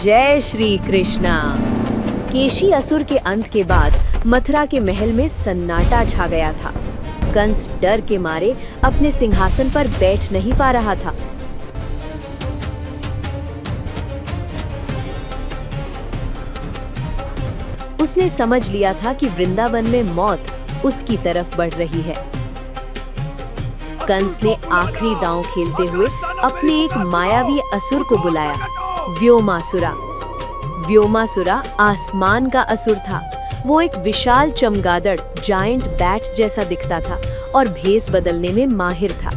जय श्री कृष्णा। केशी असुर के अंत के बाद मथुरा के महल में सन्नाटा छा गया था। कंस डर के मारे अपने सिंहासन पर बैठ नहीं पा रहा था। उसने समझ लिया था कि वृंदावन में मौत उसकी तरफ बढ़ रही है। कंस ने आखिरी दांव खेलते हुए अपने एक मायावी असुर को बुलाया, व्योमासुरा। व्योमासुरा आसमान का असुर था। वो एक विशाल चमगादड़ जायंट बैट जैसा दिखता था और भेस बदलने में माहिर था।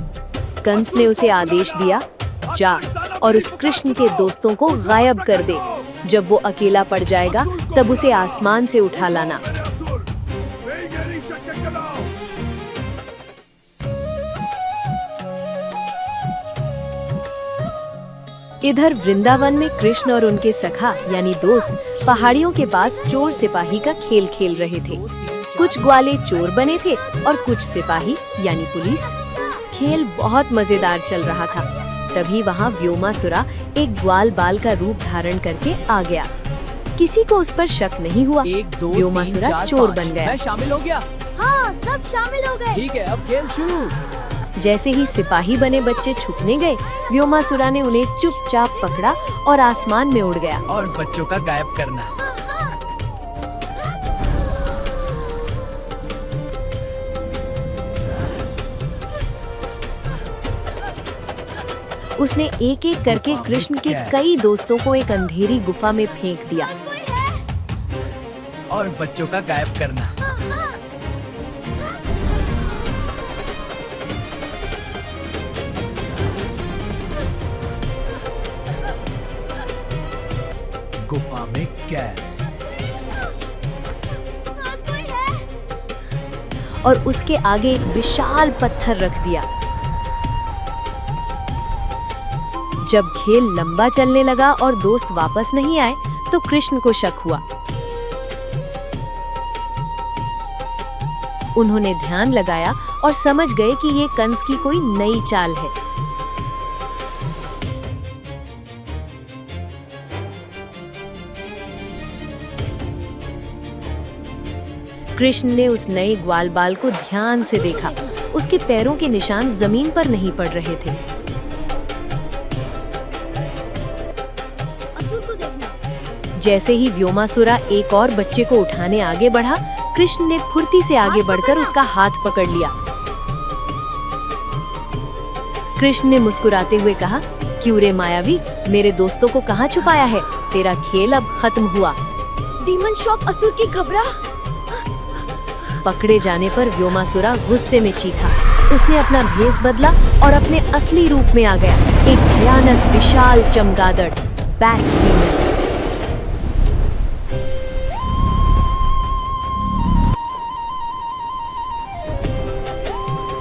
कंस ने उसे आदेश दिया, जा और उस कृष्ण के दोस्तों को गायब कर दे। जब वो अकेला पड़ जाएगा तब उसे आसमान से उठा लाना। इधर वृंदावन में कृष्ण और उनके सखा यानी दोस्त पहाड़ियों के पास चोर सिपाही का खेल खेल रहे थे। कुछ ग्वाले चोर बने थे और कुछ सिपाही यानी पुलिस। खेल बहुत मजेदार चल रहा था। तभी वहाँ व्योमासुरा एक ग्वाल बाल का रूप धारण करके आ गया। किसी को उस पर शक नहीं हुआ। व्योमासुरा चोर बन गया। मैं शामिल हो गया। हाँ, सब शामिल हो गए। ठीक है, अब खेल शुरू। जैसे ही सिपाही बने बच्चे छुपने गए, व्योमासुरा ने उन्हें चुपचाप पकड़ा और आसमान में उड़ गया। और बच्चों का गायब करना। उसने एक एक करके कृष्ण के कई दोस्तों को एक अंधेरी गुफा में फेंक दिया। और बच्चों का गायब करना। गुफा में कैद। और उसके आगे एक विशाल पत्थर रख दिया। जब खेल लंबा चलने लगा और दोस्त वापस नहीं आए तो कृष्ण को शक हुआ। उन्होंने ध्यान लगाया और समझ गए कि ये कंस की कोई नई चाल है। कृष्ण ने उस नए ग्वाल बाल को ध्यान से देखा। उसके पैरों के निशान जमीन पर नहीं पड़ रहे थे। जैसे ही व्योमासुरा एक और बच्चे को उठाने आगे बढ़ा, कृष्ण ने फुर्ती से आगे बढ़कर उसका हाथ पकड़ लिया। कृष्ण ने मुस्कुराते हुए कहा, क्यों रे मायावी, मेरे दोस्तों को कहाँ छुपाया है? तेरा खेल अब खत्म हुआ। डीमन शॉक असुर की खबरा। पकड़े जाने पर व्योमासुरा गुस्से में चीखा। उसने अपना भेष बदला और अपने असली रूप में आ गया, एक भयानक विशाल चमगादड़, बैट डीमन।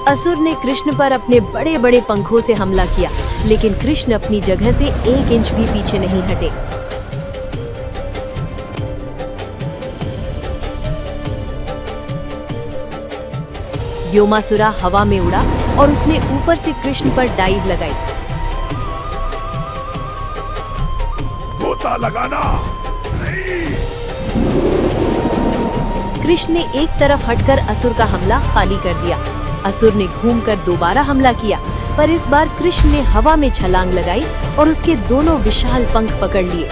असुर ने कृष्ण पर अपने बड़े बड़े पंखों से हमला किया, लेकिन कृष्ण अपनी जगह से 1 इंच भी पीछे नहीं हटे। व्योमासुरा हवा में उड़ा और उसने ऊपर से कृष्ण पर डाइव लगाई। गोता लगाना नहीं। कृष्ण ने एक तरफ हटकर असुर का हमला खाली कर दिया। असुर ने घूमकर दोबारा हमला किया, पर इस बार कृष्ण ने हवा में छलांग लगाई और उसके दोनों विशाल पंख पकड़ लिए।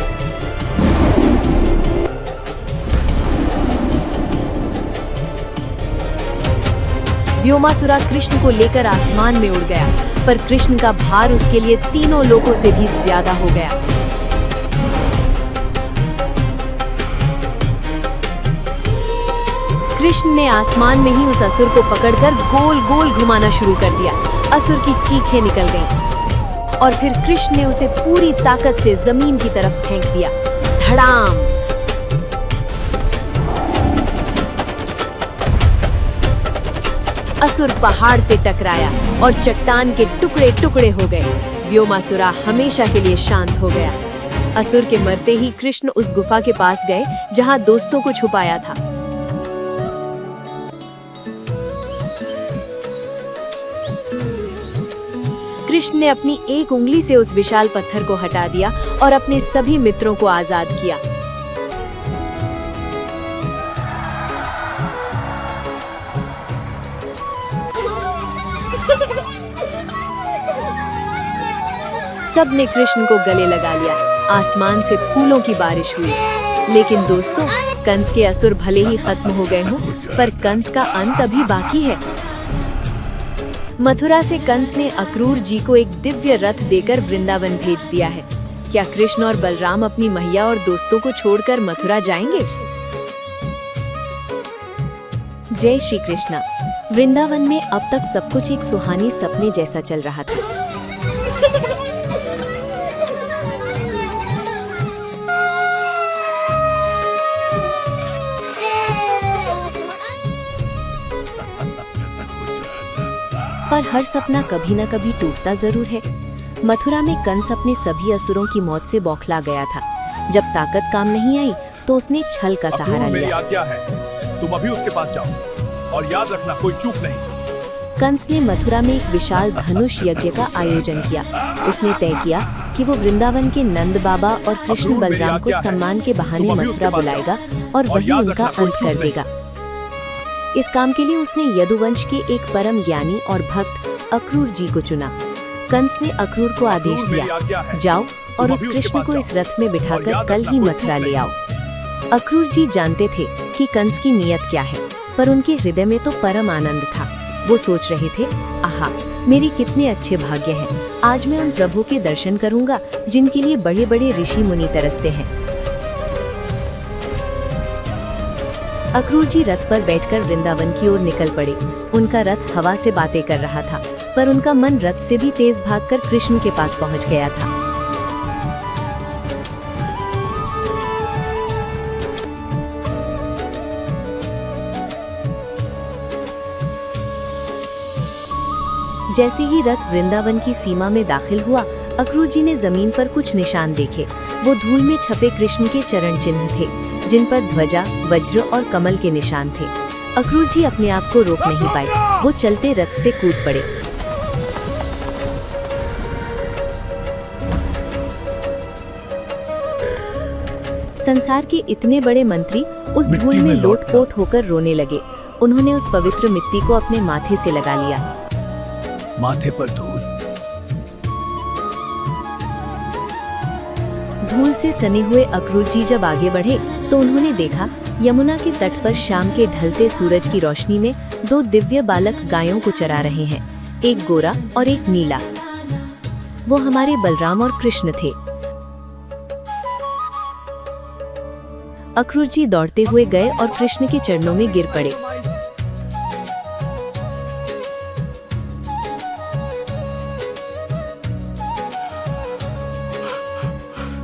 व्योमासुरा कृष्ण को लेकर आसमान में उड़ गया, पर कृष्ण का भार उसके लिए तीनों लोकों से भी ज्यादा हो गया। कृष्ण ने आसमान में ही उस असुर को पकड़कर गोल गोल घुमाना शुरू कर दिया। असुर की चीखें निकल गईं और फिर कृष्ण ने उसे पूरी ताकत से जमीन की तरफ फेंक दिया। धड़ाम! असुर पहाड़ से टकराया और चट्टान के टुकड़े टुकड़े हो गए। व्योमासुरा हमेशा के लिए शांत हो गया। असुर के मरते ही कृष्ण उस गुफा के पास गए जहां दोस्तों को छुपाया था। कृष्ण ने अपनी एक उंगली से उस विशाल पत्थर को हटा दिया और अपने सभी मित्रों को आजाद किया। सब ने कृष्ण को गले लगा लिया। आसमान से फूलों की बारिश हुई। लेकिन दोस्तों, कंस के असुर भले ही खत्म हो गए हों, पर कंस का अंत अभी बाकी है। मथुरा से कंस ने अक्रूर जी को एक दिव्य रथ देकर वृंदावन भेज दिया है। क्या कृष्ण और बलराम अपनी मैया और दोस्तों को छोड़कर मथुरा जाएंगे? जय श्री कृष्णा। वृंदावन में अब तक सब कुछ एक सुहानी सपने जैसा चल रहा था। पर हर सपना कभी न कभी टूटता जरूर है। मथुरा में कंस अपने सभी असुरों की मौत से बौखला गया था। जब ताकत काम नहीं आई तो उसने छल का सहारा मेरी लिया। आज्ञा है, तुम अभी उसके पास जाओ और याद रखना कोई चूक नहीं। कंस ने मथुरा में एक विशाल धनुष यज्ञ का आयोजन किया। उसने तय किया कि वो वृंदावन के नंद बाबा और कृष्ण बलराम को सम्मान के बहाने मथुरा बुलाएगा और वही उनका अंत कर देगा। इस काम के लिए उसने यदुवंश के एक परम ज्ञानी और भक्त अक्रूर जी को चुना। कंस ने अक्रूर को आदेश दिया, जाओ और उस कृष्ण को इस रथ में बिठाकर कल ही मथुरा ले आओ। अक्रूर जी जानते थे कि कंस की नीयत क्या है, पर उनके हृदय में तो परम आनंद था। वो सोच रहे थे, आहा, मेरे कितने अच्छे भाग्य हैं। आज मैं उन प्रभु के दर्शन करूंगा जिनके लिए बड़े बड़े ऋषि मुनि तरसते हैं। अक्रूर जी रथ पर बैठकर वृंदावन की ओर निकल पड़े। उनका रथ हवा से बातें कर रहा था, पर उनका मन रथ से भी तेज भागकर कृष्ण के पास पहुंच गया था। जैसे ही रथ वृंदावन की सीमा में दाखिल हुआ, अक्रूर जी ने जमीन पर कुछ निशान देखे। वो धूल में छपे कृष्ण के चरण चिन्ह थे, जिन पर ध्वजा, वज्र और कमल के निशान थे। अक्रूर जी अपने आप को रोक नहीं पाए। वो चलते रथ से कूद पड़े। संसार के इतने बड़े मंत्री उस धूल में लोटपोट होकर रोने लगे। उन्होंने उस पवित्र मिट्टी को अपने माथे से लगा लिया। माथे पर धूल। धूल से सने हुए अक्रूर जी जब आगे बढ़े तो उन्होंने देखा यमुना के तट पर शाम के ढलते सूरज की रोशनी में दो दिव्य बालक गायों को चरा रहे हैं, एक गोरा और एक नीला। वो हमारे बलराम और कृष्ण थे। अक्रूर जी दौड़ते हुए गए और कृष्ण के चरणों में गिर पड़े।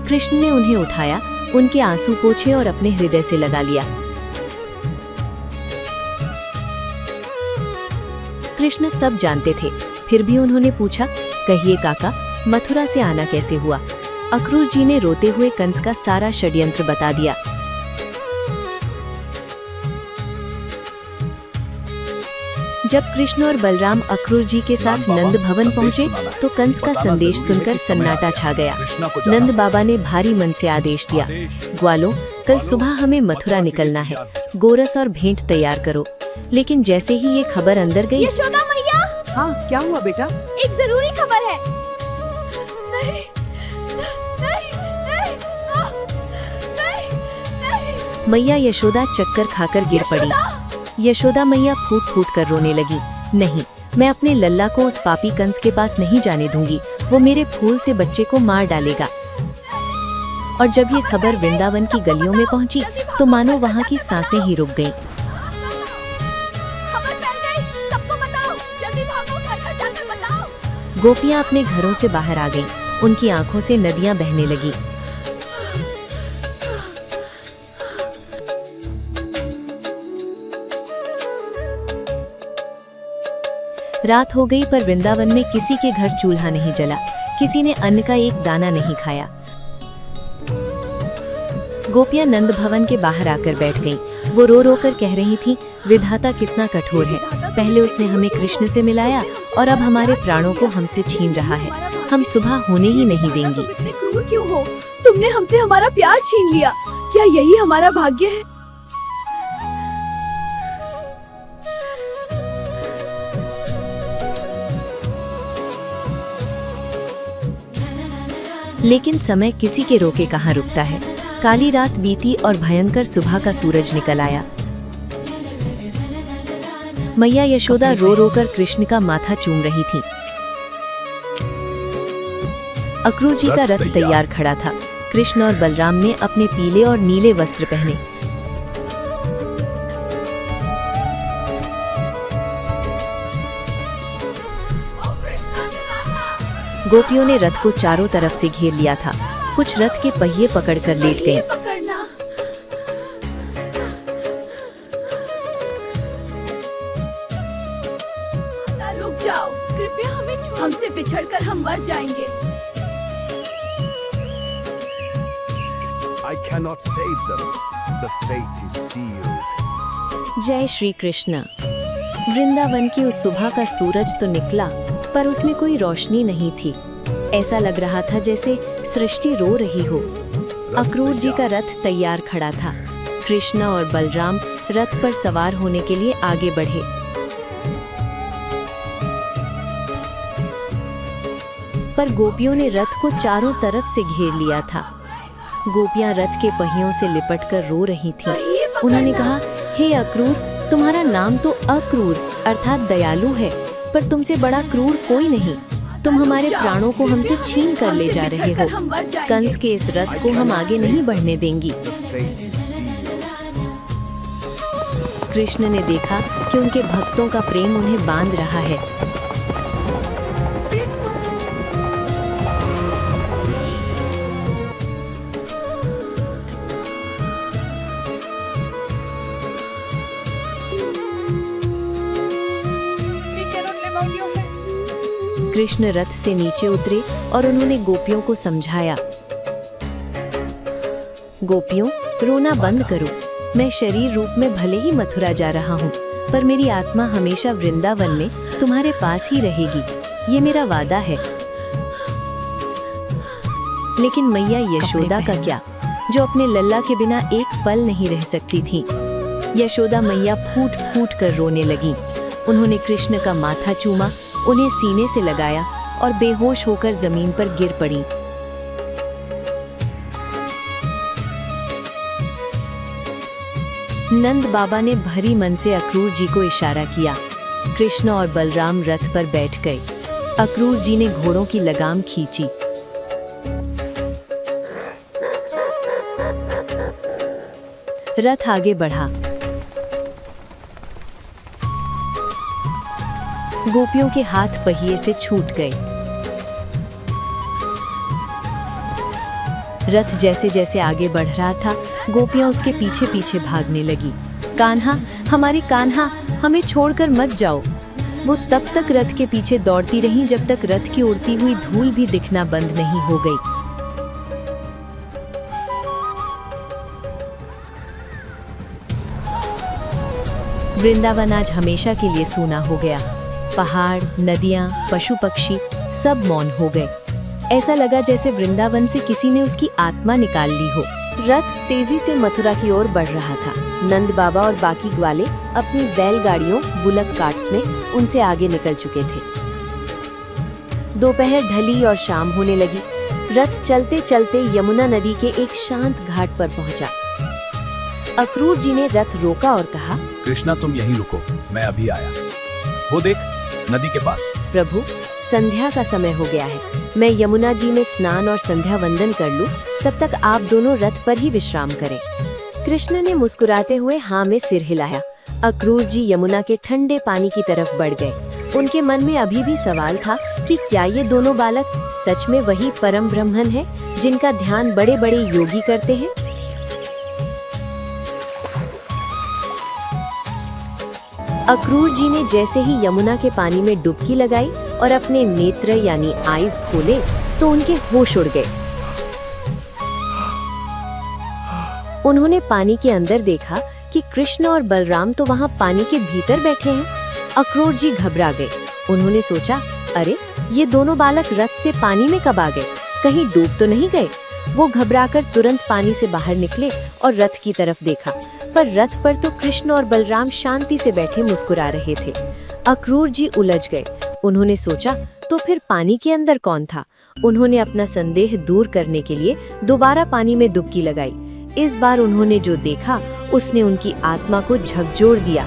कृष्ण ने उन्हें उठाया, उनके आंसू पोंछे और अपने हृदय से लगा लिया। कृष्ण सब जानते थे, फिर भी उन्होंने पूछा, कहिए काका, मथुरा से आना कैसे हुआ? अक्रूर जी ने रोते हुए कंस का सारा षड्यंत्र बता दिया। जब कृष्ण और बलराम अक्रूर जी के साथ नंद भवन पहुंचे तो कंस का संदेश सुनकर सन्नाटा छा गया। नंद बाबा ने भारी मन से आदेश दिया, ग्वालों, कल सुबह हमें मथुरा निकलना है। गोरस और भेंट तैयार करो। लेकिन जैसे ही ये खबर अंदर गई, यशोदा मैया, हाँ, क्या हुआ बेटा? एक जरूरी खबर है। नहीं, नहीं, नहीं, नहीं, नहीं। मैया यशोदा चक्कर खाकर गिर पड़ी। यशोदा मैया फूट फूट कर रोने लगी। नहीं, मैं अपने लल्ला को उस पापी कंस के पास नहीं जाने दूंगी। वो मेरे फूल से बच्चे को मार डालेगा। और जब ये खबर वृंदावन की गलियों में पहुंची तो मानो वहां की सांसें ही रुक गईं। खबर फैल गई, सबको बताओ, जल्दी भागो, घर घर जाकर बताओ। गोपियां अपने घरों से बाहर आ गईं। उनकी आंखों से नदियां बहने लगी। रात हो गई पर वृंदावन में किसी के घर चूल्हा नहीं जला, किसी ने अन्न का एक दाना नहीं खाया। गोपियां नंद भवन के बाहर आकर बैठ गईं वो रो रो कर कह रही थी, विधाता कितना कठोर है। पहले उसने हमें कृष्ण से मिलाया और अब हमारे प्राणों को हमसे छीन रहा है। हम सुबह होने ही नहीं देंगी। तुम इतने क्रूर क्यों हो? तुमने हमसे हमारा प्यार छीन लिया। क्या यही हमारा भाग्य है? लेकिन समय किसी के रोके कहाँ रुकता है। काली रात बीती और भयंकर सुबह का सूरज निकल आया। मैया यशोदा रो रो कर कृष्ण का माथा चूम रही थी। अक्रूर जी का रथ तैयार खड़ा था। कृष्ण और बलराम ने अपने पीले और नीले वस्त्र पहने। गोपियों ने रथ को चारों तरफ से घेर लिया था। कुछ रथ के पहिए पकड़कर लेट गए। रुक जाओ, कृपया हमें हमसे बिछड़कर हम मर जाएंगे। I cannot save them. The fate is sealed. जय श्री कृष्ण। वृंदावन की उस सुबह का सूरज तो निकला, पर उसमें कोई रोशनी नहीं थी। ऐसा लग रहा था जैसे सृष्टि रो रही हो। अक्रूर जी का रथ तैयार खड़ा था। कृष्ण और बलराम रथ पर सवार होने के लिए आगे बढ़े। पर गोपियों ने रथ को चारों तरफ से घेर लिया था। गोपियां रथ के पहियों से लिपटकर रो रही थीं। उन्होंने कहा, हे अक्रूर, तुम्हारा नाम तो अक्रूर अर्थात दयालु है, पर तुमसे बड़ा क्रूर कोई नहीं। तुम हमारे प्राणों को हमसे छीन कर ले जा रहे हो। कंस के इस रथ को हम आगे नहीं बढ़ने देंगी। कृष्ण ने देखा कि उनके भक्तों का प्रेम उन्हें बांध रहा है। कृष्ण रथ से नीचे उतरे और उन्होंने गोपियों को समझाया, गोपियों, रोना बंद करो। मैं शरीर रूप में भले ही मथुरा जा रहा हूँ, पर मेरी आत्मा हमेशा वृंदावन में तुम्हारे पास ही रहेगी। ये मेरा वादा है। लेकिन मैया यशोदा का क्या, जो अपने लल्ला के बिना एक पल नहीं रह सकती थी। यशोदा मैया फूट फूट कर रोने लगी। उन्होंने कृष्ण का माथा चूमा, उन्हें सीने से लगाया और बेहोश होकर जमीन पर गिर पड़ी। नंद बाबा ने भरी मन से अक्रूर जी को इशारा किया। कृष्ण और बलराम रथ पर बैठ गए। अक्रूर जी ने घोड़ों की लगाम खींची। रथ आगे बढ़ा। गोपियों के हाथ पहिए से छूट गए। रथ जैसे जैसे आगे बढ़ रहा था, गोपियां उसके पीछे पीछे भागने लगी। कान्हा, हमारे कान्हा, हमें छोड़कर मत जाओ। वो तब तक रथ के पीछे दौड़ती रहीं जब तक रथ की उड़ती हुई धूल भी दिखना बंद नहीं हो गई। वृंदावन आज हमेशा के लिए सूना हो गया। पहाड़, नदियां, पशु पक्षी सब मौन हो गए। ऐसा लगा जैसे वृंदावन से किसी ने उसकी आत्मा निकाल ली हो। रथ तेजी से मथुरा की ओर बढ़ रहा था। नंद बाबा और बाकी ग्वाले अपनी बैलगाड़ियों, बुलक कार्ट्स में उनसे आगे निकल चुके थे। दोपहर ढली और शाम होने लगी। रथ चलते चलते यमुना नदी के एक शांत घाट पर पहुंचा। अक्रूर जी ने रथ रोका और कहा, कृष्णा, तुम यहीं रुको, मैं अभी आया। वो देख, नदी के पास। प्रभु, संध्या का समय हो गया है। मैं यमुना जी में स्नान और संध्या वंदन कर लूं, तब तक आप दोनों रथ पर ही विश्राम करें। कृष्ण ने मुस्कुराते हुए हाँ में सिर हिलाया। अक्रूर जी यमुना के ठंडे पानी की तरफ बढ़ गए। उनके मन में अभी भी सवाल था कि क्या ये दोनों बालक सच में वही परम ब्रह्मन है जिनका ध्यान बड़े बड़े योगी करते हैं। अक्रूर जी ने जैसे ही यमुना के पानी में डुबकी लगाई और अपने नेत्र यानी आईज खोले तो उनके होश उड़ गए। उन्होंने पानी के अंदर देखा कि कृष्ण और बलराम तो वहाँ पानी के भीतर बैठे हैं। अक्रूर जी घबरा गए। उन्होंने सोचा, अरे ये दोनों बालक रथ से पानी में कब आ गए, कहीं डूब तो नहीं गए। वो घबराकर तुरंत पानी से बाहर निकले और रथ की तरफ देखा, पर रथ पर तो कृष्ण और बलराम शांति से बैठे मुस्कुरा रहे थे। अक्रूर जी उलझ गए। उन्होंने सोचा, तो फिर पानी के अंदर कौन था। उन्होंने अपना संदेह दूर करने के लिए दोबारा पानी में डुबकी लगाई। इस बार उन्होंने जो देखा उसने उनकी आत्मा को झकझोर दिया।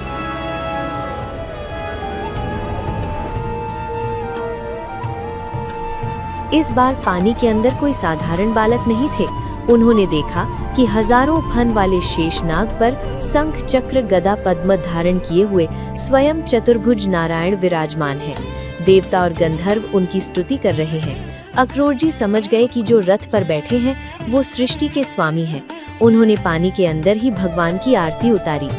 इस बार पानी के अंदर कोई साधारण बालक नहीं थे। उन्होंने देखा कि हजारों फन वाले शेषनाग पर शंख चक्र गदा पद्म धारण किए हुए स्वयं चतुर्भुज नारायण विराजमान हैं। देवता और गंधर्व उनकी स्तुति कर रहे हैं। अक्रूर जी समझ गए कि जो रथ पर बैठे हैं वो सृष्टि के स्वामी हैं। उन्होंने पानी के अंदर ही भगवान की आरती उतारी।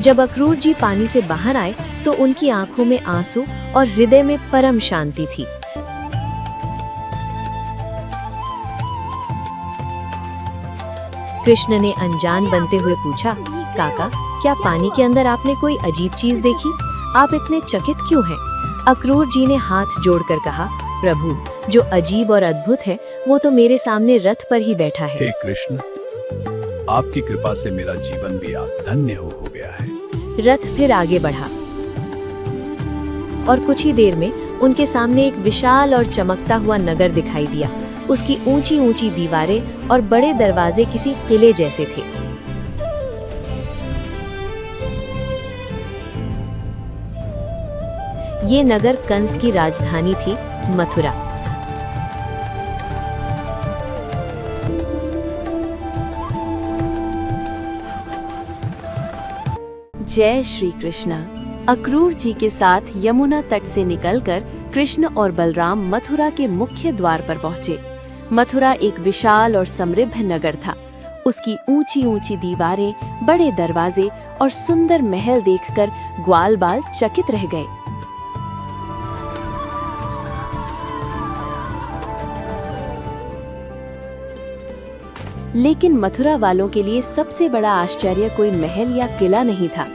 जब अक्रूर जी पानी से बाहर आए तो उनकी आंखों में आंसू और हृदय में परम शांति थी। कृष्ण ने अनजान बनते हुए पूछा, काका, क्या पानी के अंदर आपने कोई अजीब चीज देखी? आप इतने चकित क्यों हैं? अक्रूर जी ने हाथ जोड़कर कहा, प्रभु, जो अजीब और अद्भुत है वो तो मेरे सामने रथ पर ही बैठा है। हे कृष्ण, आपकी कृपा से मेरा जीवन भी धन्य हो गया है। रथ फिर आगे बढ़ा और कुछ ही देर में उनके सामने एक विशाल और चमकता हुआ नगर दिखाई दिया। उसकी ऊंची ऊंची दीवारें और बड़े दरवाजे किसी किले जैसे थे। ये नगर कंस की राजधानी थी, मथुरा। जय श्री कृष्ण। अक्रूर जी के साथ यमुना तट से निकलकर कृष्ण और बलराम मथुरा के मुख्य द्वार पर पहुंचे। मथुरा एक विशाल और समृद्ध नगर था। उसकी ऊंची ऊंची दीवारें, बड़े दरवाजे और सुंदर महल देखकर ग्वाल बाल चकित रह गए। लेकिन मथुरा वालों के लिए सबसे बड़ा आश्चर्य कोई महल या किला नहीं था।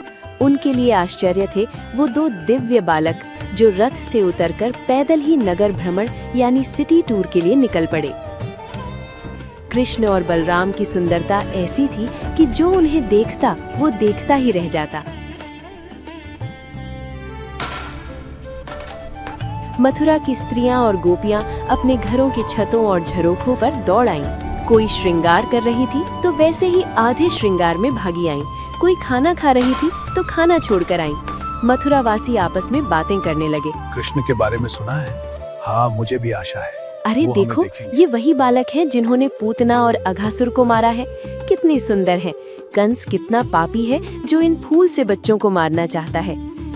उनके लिए आश्चर्य थे वो दो दिव्य बालक जो रथ से उतरकर पैदल ही नगर भ्रमण यानी सिटी टूर के लिए निकल पड़े। कृष्ण और बलराम की सुंदरता ऐसी थी कि जो उन्हें देखता वो देखता ही रह जाता। मथुरा की स्त्रियां और गोपियां अपने घरों की छतों और झरोखों पर दौड़ आईं। कोई श्रृंगार कर रही थी तो वैसे ही आधे श्रृंगार में भागी आईं। कोई खाना खा रही थी तो खाना छोड़कर आईं। मथुरा वासी आपस में बातें करने लगे। कृष्ण के बारे में सुना है? हाँ, मुझे भी आशा है। अरे वो देखो, हमें देखेंगे। ये वही बालक हैं जिन्होंने पूतना और अघासुर को मारा है। कितने सुंदर हैं। कंस कितना पापी है जो इन फूल से बच्चों को मारना चाहता है।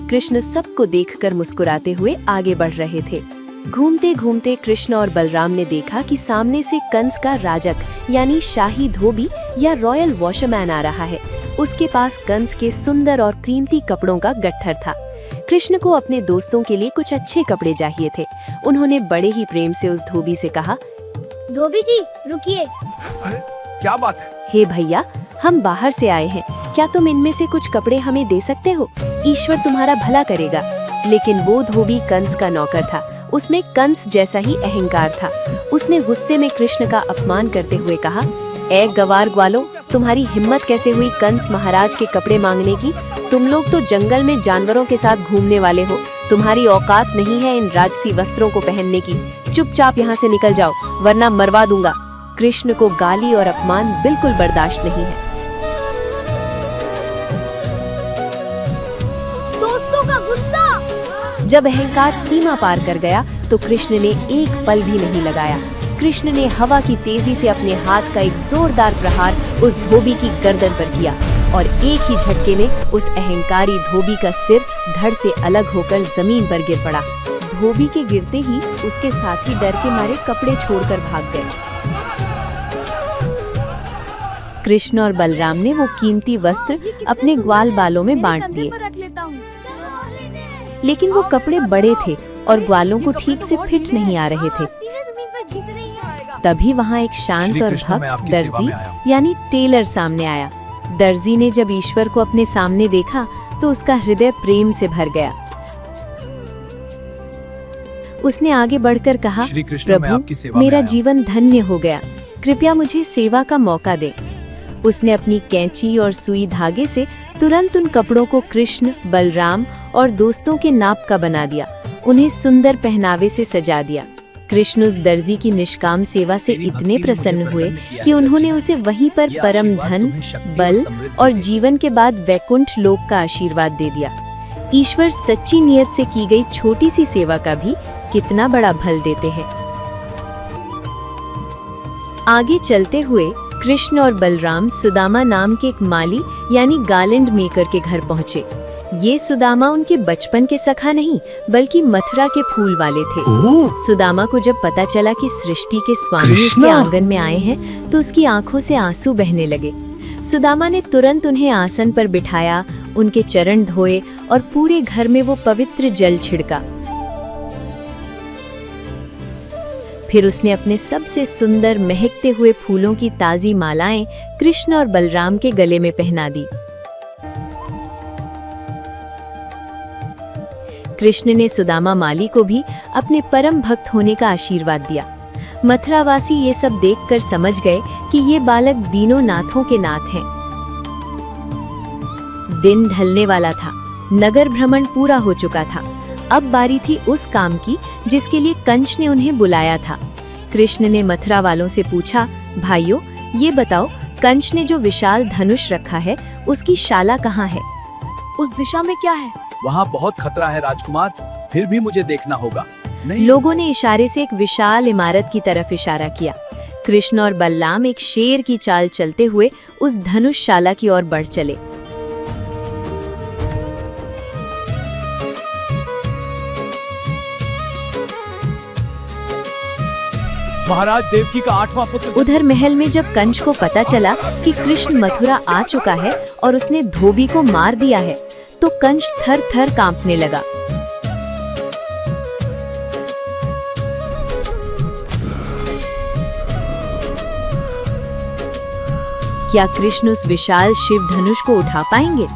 कृष्ण सबको देखकर मुस्कुराते हुए आगे बढ़ रहे थे। घूमते घूमते कृष्ण और बलराम ने देखा कि सामने से कंस का राजक यानी शाही धोबी या रॉयल वॉशरमैन आ रहा है। उसके पास कंस के सुंदर और कीमती कपड़ों का गट्ठर था। कृष्ण को अपने दोस्तों के लिए कुछ अच्छे कपड़े चाहिए थे। उन्होंने बड़े ही प्रेम से उस धोबी से कहा, धोबी जी रुकिए। अरे क्या बात है? हे भैया, हम बाहर से आए हैं, क्या तुम इनमें से कुछ कपड़े हमें दे सकते हो? ईश्वर तुम्हारा भला करेगा। लेकिन वो धोबी कंस का नौकर था। उसमें कंस जैसा ही अहंकार था। उसने गुस्से में कृष्ण का अपमान करते हुए कहा, ए गवार ग्वालो, तुम्हारी हिम्मत कैसे हुई कंस महाराज के कपड़े मांगने की? तुम लोग तो जंगल में जानवरों के साथ घूमने वाले हो। तुम्हारी औकात नहीं है इन राजसी वस्त्रों को पहनने की। चुपचाप यहाँ से निकल जाओ, वरना मरवा दूंगा। कृष्ण को गाली और अपमान बिल्कुल बर्दाश्त नहीं है। दोस्तों का गुस्सा। जब अहंकार सीमा पार कर गया तो कृष्ण ने एक पल भी नहीं लगाया। कृष्ण ने हवा की तेजी से अपने हाथ का एक जोरदार प्रहार उस धोबी की गर्दन पर किया और एक ही झटके में उस अहंकारी धोबी का सिर धड़ से अलग होकर जमीन पर गिर पड़ा। धोबी के गिरते ही उसके साथी डर के मारे कपड़े छोड़कर भाग गए। कृष्ण और बलराम ने वो कीमती वस्त्र अपने ग्वाल बालों में बांट दिए, लेकिन वो कपड़े बड़े थे और ग्वालों को ठीक से फिट नहीं आ रहे थे। तभी वहाँ एक शांत श्री और कृष्ण, मैं भक्त आपकी सेवा दर्जी में आया हूँ। यानी टेलर सामने आया। दर्जी ने जब ईश्वर को अपने सामने देखा तो उसका हृदय प्रेम से भर गया। उसने आगे बढ़कर कहा, श्री कृष्ण, मैं आपकी सेवा प्रभु, में मेरा आया हूँ। जीवन धन्य हो गया, कृपया मुझे सेवा का मौका दे। उसने अपनी कैंची और सुई धागे से तुरंत उन कपड़ों को कृष्ण, बलराम और दोस्तों के नाप का बना दिया। उन्हें सुंदर पहनावे से सजा दिया। कृष्ण उस दर्जी की निष्काम सेवा से इतने प्रसन्न हुए कि उन्होंने उसे वहीं पर परम धन, बल और जीवन के बाद वैकुंठ लोक का आशीर्वाद दे दिया। ईश्वर सच्ची नियत से की गई छोटी सी सेवा का भी कितना बड़ा फल देते हैं। आगे चलते हुए कृष्ण और बलराम सुदामा नाम के एक माली यानी गार्लैंड मेकर के घर पहुंचे। ये सुदामा उनके बचपन के सखा नहीं बल्कि मथुरा के फूल वाले थे। सुदामा को जब पता चला कि सृष्टि के स्वामी उसके आंगन में आए हैं तो उसकी आंखों से आंसू बहने लगे। सुदामा ने तुरंत उन्हें आसन पर बिठाया, उनके चरण धोए और पूरे घर में वो पवित्र जल छिड़का। फिर उसने अपने सबसे सुंदर महकते हुए फूलों की ताजी मालाएं कृष्ण और बलराम के गले में पहना दी। कृष्ण ने सुदामा माली को भी अपने परम भक्त होने का आशीर्वाद दिया। मथुरावासी ये सब देखकर समझ गए कि ये बालक दीनों नाथों के नाथ हैं। दिन ढलने वाला था, नगर भ्रमण पूरा हो चुका था। अब बारी थी उस काम की जिसके लिए कंस ने उन्हें बुलाया था। कृष्ण ने मथुरा वालों से पूछा, भाइयों, ये बताओ, कंस ने जो विशाल धनुष रखा है उसकी शाला कहाँ है? उस दिशा में क्या है? वहाँ बहुत खतरा है राजकुमार, फिर भी मुझे देखना होगा। नहीं, लोगों ने इशारे से एक विशाल इमारत की तरफ इशारा किया। कृष्ण और बलराम एक शेर की चाल चलते हुए उस धनुषशाला की ओर बढ़ चले। महाराज देवकी का 8वां पुत्र। उधर महल में जब कंस को पता चला कि कृष्ण मथुरा आ चुका है और उसने धोबी को मार दिया है तो कंस थर-थर कांपने लगा। क्या कृष्ण उस विशाल शिव धनुष को उठा पाएंगे?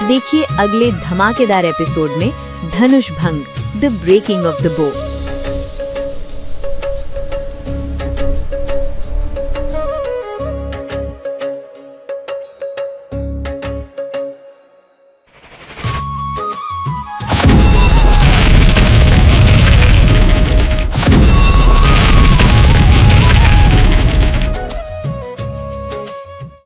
देखिए अगले धमाकेदार एपिसोड में धनुष भंग, द ब्रेकिंग ऑफ द बो।